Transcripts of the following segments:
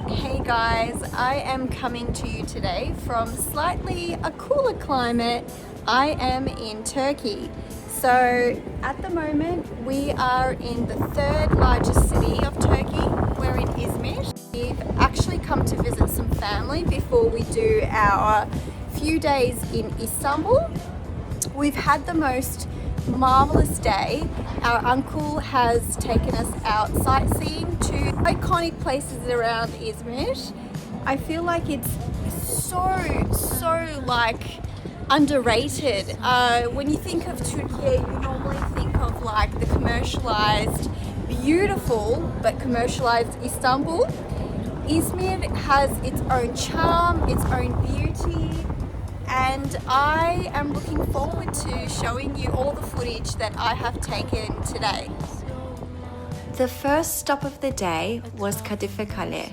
Hey guys, I am coming to you today from slightly a cooler climate. I am in Turkey. So at the moment we are in the third largest city of Turkey. We're in Izmir. We've actually come to visit some family before we do our few days in Istanbul. We've had the most marvelous day. Our uncle has taken us out sightseeing to iconic places around Izmir. I feel like it's so like underrated. When you think of Turkey, you normally think of like the commercialized, beautiful but commercialized Istanbul. Izmir has its own charm, its own beauty, and I am looking forward to showing you all the footage that I have taken today. The first stop of the day was Kadifekale,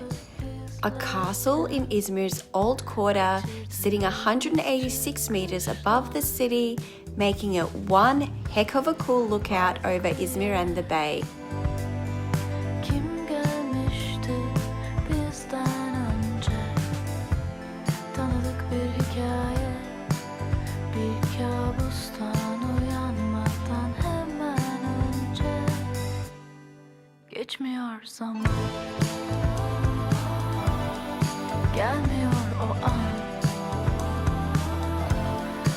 a castle in Izmir's old quarter, sitting 186 meters above the city, making it one heck of a cool lookout over Izmir and the bay. Geçmiyor zaman, gelmiyor o an,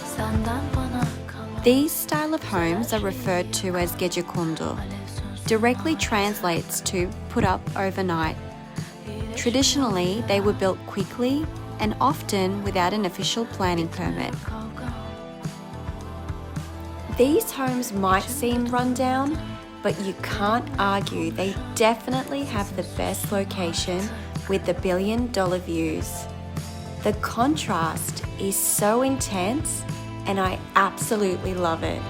senden bana kalan. These style of homes are referred to as gecekondu. Directly translates to put up overnight. Traditionally, they were built quickly and often without an official planning permit. These homes might seem run down, but you can't argue they definitely have the best location with the billion-dollar views. The contrast is so intense and I absolutely love it.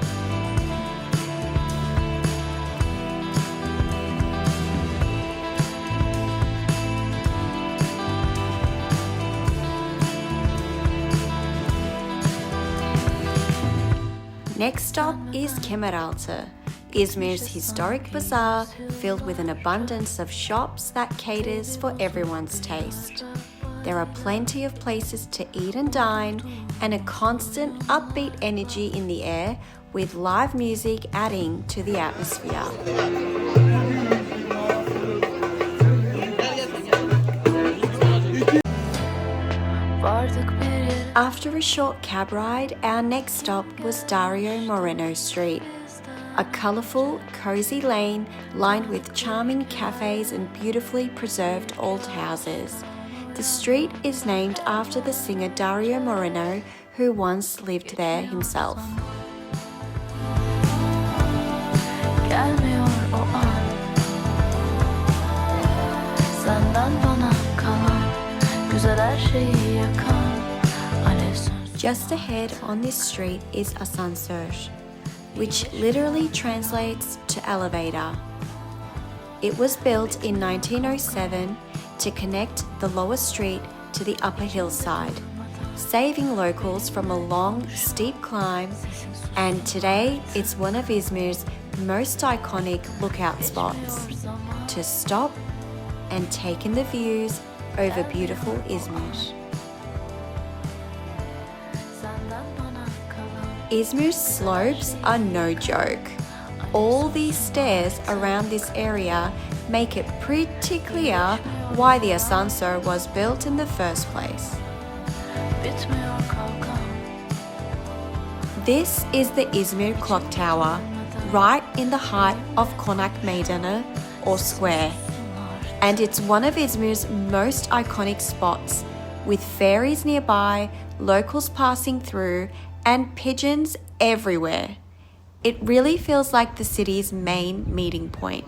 Next stop is Kemeraltı, Izmir's historic bazaar filled with an abundance of shops that caters for everyone's taste. There are plenty of places to eat and dine and a constant upbeat energy in the air with live music adding to the atmosphere. After a short cab ride, our next stop was Dario Moreno Street, a colourful, cosy lane lined with charming cafes and beautifully preserved old houses. The street is named after the singer Dario Moreno, who once lived there himself. Gelmiyor o an, senden bana kalan, güzel her şeyi yakan. Just ahead on this street is Asansör, which literally translates to elevator. It was built in 1907 to connect the lower street to the upper hillside, saving locals from a long, steep climb, and today it's one of Izmir's most iconic lookout spots to stop and take in the views over beautiful Izmir. Izmir's slopes are no joke. All these stairs around this area make it pretty clear why the Asansör was built in the first place. This is the Izmir Clock Tower, right in the heart of Konak Meydanı, or square. And it's one of Izmir's most iconic spots, with ferries nearby, locals passing through, and pigeons everywhere. It really feels like the city's main meeting point.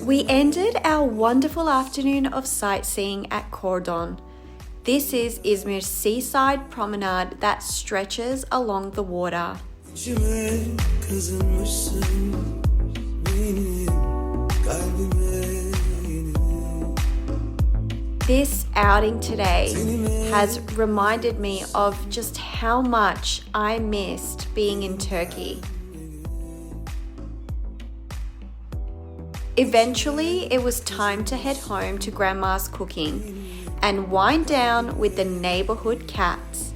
We ended our wonderful afternoon of sightseeing at Kordon. This is Izmir's seaside promenade that stretches along the water. This outing today has reminded me of just how much I missed being in Turkey. Eventually, it was time to head home to Grandma's cooking and wind down with the neighbourhood cats,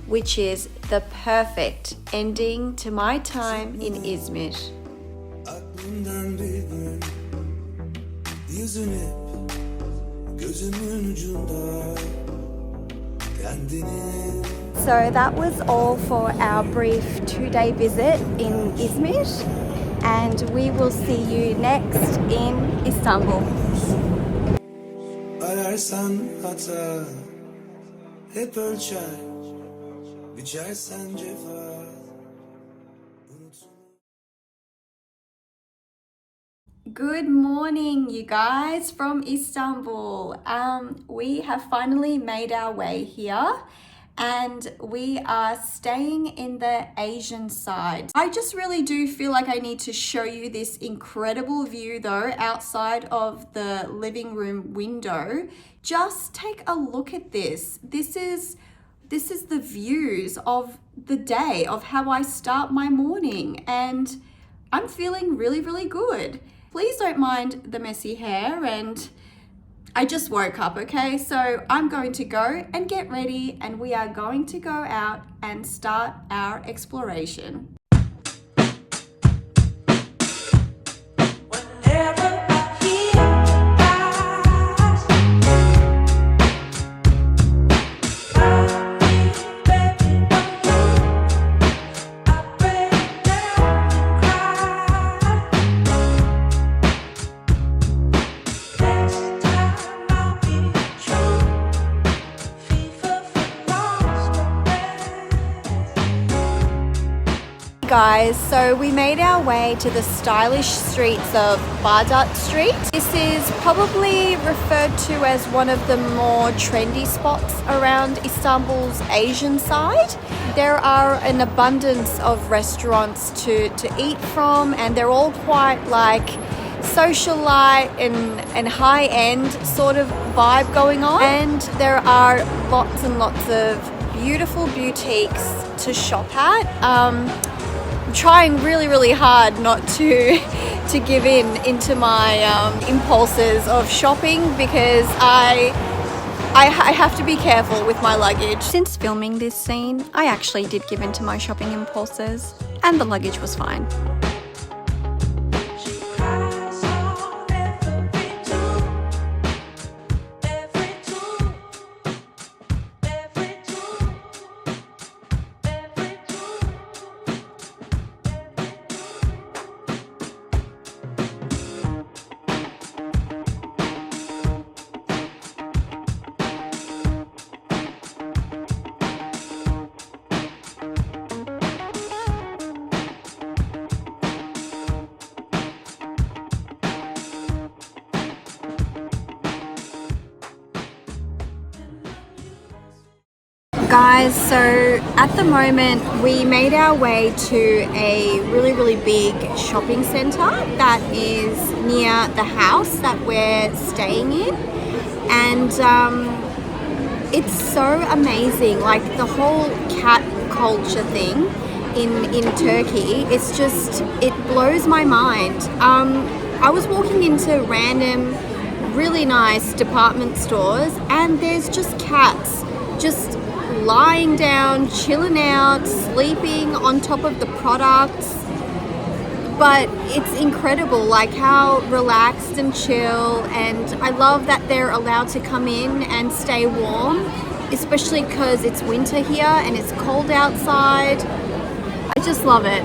which is the perfect ending to my time in Izmir. Aklımdan bir gün yüzün hep gözümün ucunda kendini. So that was all for our brief 2-day visit in Izmir, and we will see you next in Istanbul. Ararsan hata hep ölçer, biçersen cefa. Good morning, you guys, from Istanbul. We have finally made our way here and we are staying in the Asian side. I just really do feel like I need to show you this incredible view though outside of the living room window. Just take a look at this. This is the views of the day, of how I start my morning, and I'm feeling really, really good. Please don't mind the messy hair, and I just woke up, okay? So I'm going to go and get ready and we are going to go out and start our exploration. Guys, so we made our way to the stylish streets of Bağdat Street. This is probably referred to as one of the more trendy spots around Istanbul's Asian side. There are an abundance of restaurants to eat from, and they're all quite like socialite and high-end sort of vibe going on. And there are lots and lots of beautiful boutiques to shop at. Trying really hard not to give into my impulses of shopping, because I have to be careful with my luggage. Since filming this scene, I actually did give into my shopping impulses and the luggage was fine. Guys, so at the moment we made our way to a really big shopping centre that is near the house that we're staying in, and it's so amazing, like the whole cat culture thing in Turkey. It's just, it blows my mind. I was walking into random really nice department stores and there's just cats just lying down, chilling out, sleeping on top of the products. But it's incredible, like how relaxed and chill, and I love that they're allowed to come in and stay warm, especially because it's winter here and it's cold outside. I just love it.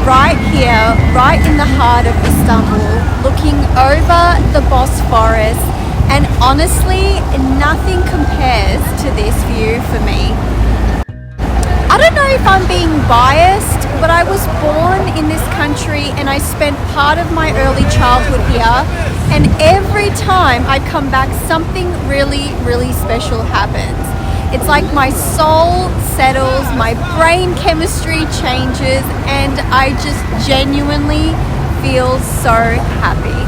Right here, right in the heart of Istanbul, looking over the Bosphorus, and honestly, nothing compares to this view for me. I don't know if I'm being biased, but I was born in this country and I spent part of my early childhood here, and every time I come back something really, really special happens. It's like my soul settles, my brain chemistry changes, and I just genuinely feel so happy.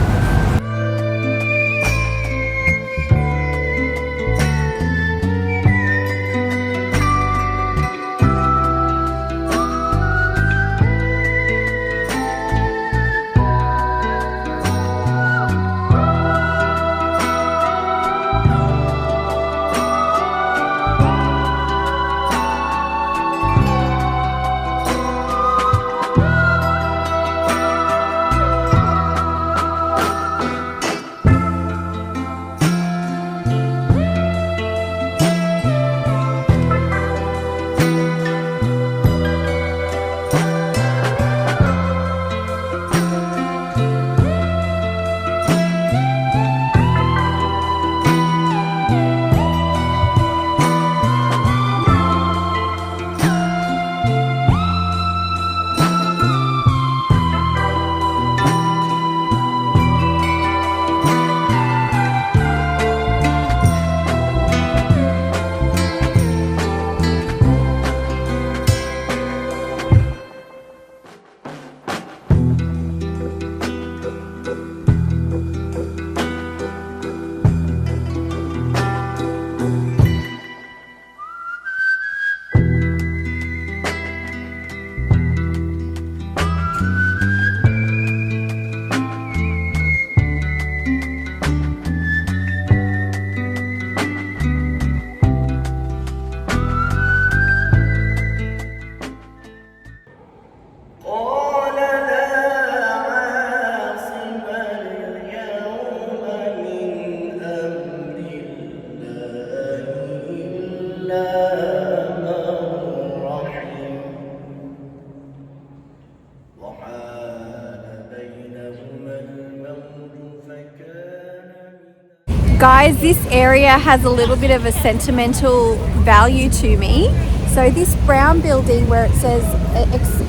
Guys, this area has a little bit of a sentimental value to me. So this brown building where it says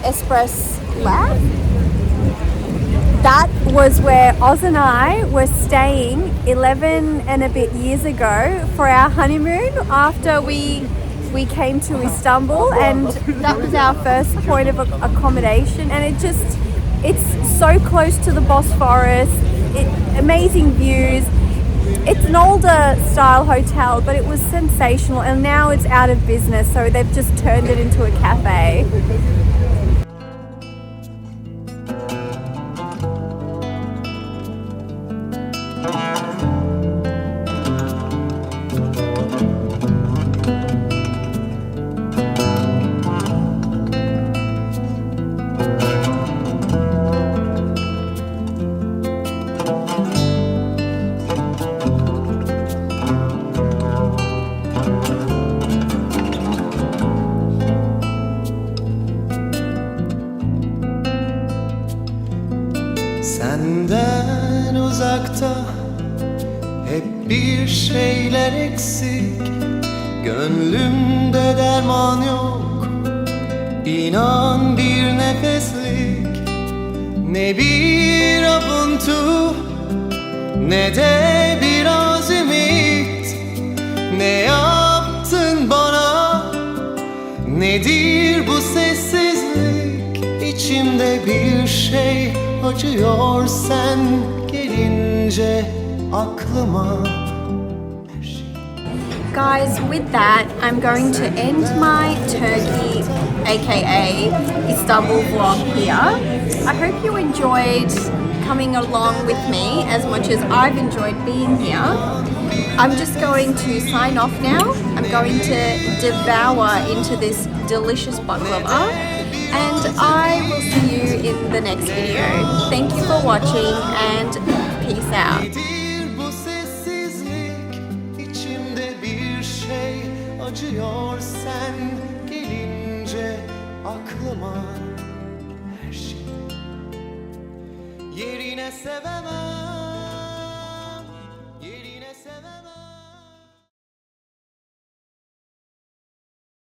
Express Lab, that was where Oz and I were staying 11 and a bit years ago for our honeymoon after we came to Istanbul, and that was our first point of accommodation. And it's so close to the Bosphorus, amazing views. It's an older style hotel, but it was sensational, and now it's out of business, so they've just turned it into a cafe. Senden uzakta hep bir şeyler eksik, gönlümde derman yok, inan bir nefeslik. Ne bir avuntu, ne de biraz ümit. Ne yaptın bana, nedir bu sessizlik? İçimde bir şey acıyor sen gelince aklıma. Guys, with that, I'm going to end my Turkey, aka Istanbul vlog here. I hope you enjoyed coming along with me as much as I've enjoyed being here. I'm just going to sign off now. I'm going to devour into this delicious baklava, and I will see you in the next video. Thank you for watching and peace out. Bu sessizlik, içimde bir şey acıyor sen gelince aklıma. Her şey yerine sevemem.